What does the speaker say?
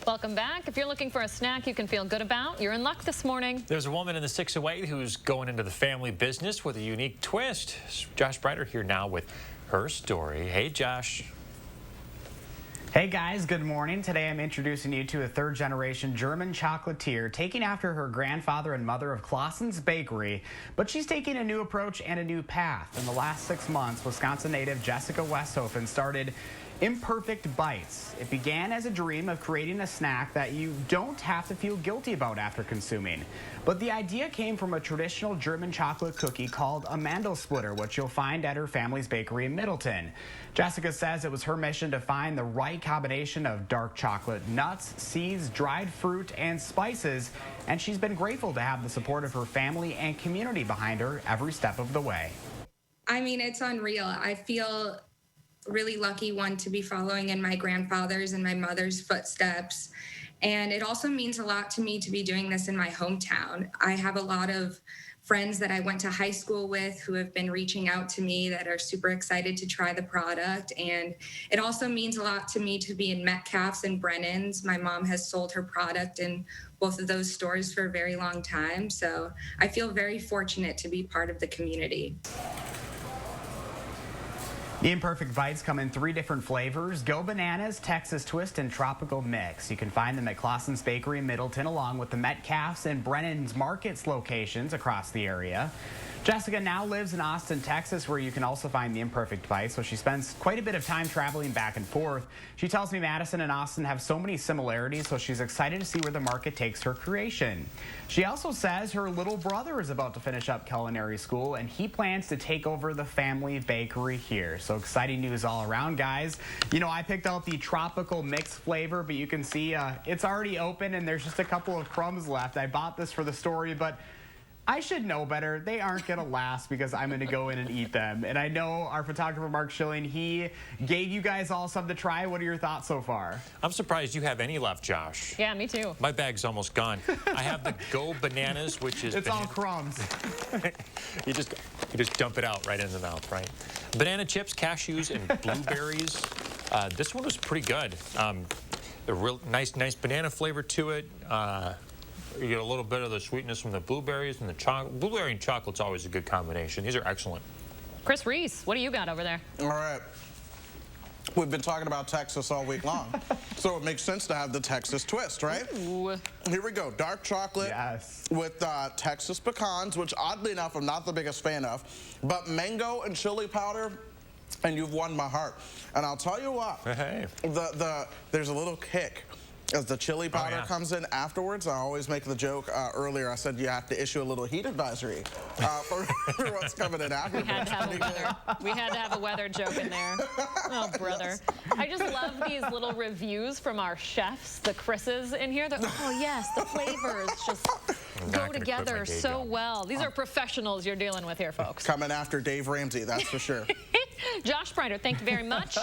Welcome back. If you're looking for a snack you can feel good about, you're in luck this morning. There's a woman in the 608 who's going into the family business with a unique twist. Josh Breiter here now with her story. Hey, Josh. Hey guys, good morning. Today I'm introducing you to a third-generation German chocolatier taking after her grandfather and mother of Clausen's Bakery, but she's taking a new approach and a new path. In the last 6 months, Wisconsin native Jessica Westhofen started Imperfekt Bites. It began as a dream of creating a snack that you don't have to feel guilty about after consuming. But the idea came from a traditional German chocolate cookie called a Mandelsplitter, which you'll find at her family's bakery in Middleton. Jessica says it was her mission to find the right combination of dark chocolate, nuts, seeds, dried fruit, and spices, and she's been grateful to have the support of her family and community behind her every step of the way. I mean, it's unreal. I feel really lucky, one, to be following in my grandfather's and my mother's footsteps. And it also means a lot to me to be doing this in my hometown. I have a lot of friends that I went to high school with who have been reaching out to me that are super excited to try the product. And it also means a lot to me to be in Metcalf's and Brennan's. My mom has sold her product in both of those stores for a very long time. So I feel very fortunate to be part of the community. The Imperfekt Bites come in 3 different flavors: Go Bananas, Texas Twist, and Tropical Mix. You can find them at Clausen's Bakery in Middleton, along with the Metcalf's and Brennan's Markets locations across the area. Jessica now lives in Austin, Texas, where you can also find the Imperfekt Bites, so she spends quite a bit of time traveling back and forth. She tells me Madison and Austin have so many similarities, so she's excited to see where the market takes her creation. She also says her little brother is about to finish up culinary school, and he plans to take over the family bakery here. So exciting news all around, guys. You know, I picked out the Tropical Mix flavor, but you can see it's already open, and there's just a couple of crumbs left. I bought this for the story, but I should know better. They aren't going to last because I'm going to go in and eat them. And I know our photographer, Mark Schilling, he gave you guys all some to try. What are your thoughts so far? I'm surprised you have any left, Josh. Yeah, me too. My bag's almost gone. I have the Go Bananas, which is... It's all crumbs. you just dump it out right in the mouth, right? Banana chips, cashews, and blueberries. This one was pretty good. A real nice banana flavor to it. You get a little bit of the sweetness from the blueberries and the chocolate. Blueberry and chocolate's always a good combination. These are excellent. Chris Reese, what do you got over there? All right. We've been talking about Texas all week long, so it makes sense to have the Texas twist, right? Ooh. Here we go. Dark chocolate with Texas pecans, which oddly enough I'm not the biggest fan of, but mango and chili powder, and you've won my heart. And I'll tell you what, hey. There's a little kick as the chili powder comes in afterwards. I always make the joke earlier. I said you have to issue a little heat advisory for what's coming in after. We had to have a weather joke in there. Oh, brother. I just love these little reviews from our chefs, the Chris's in here. Oh, yes, the flavors just go together so well. These are professionals you're dealing with here, folks. Coming after Dave Ramsey, that's for sure. Josh Breiter, thank you very much.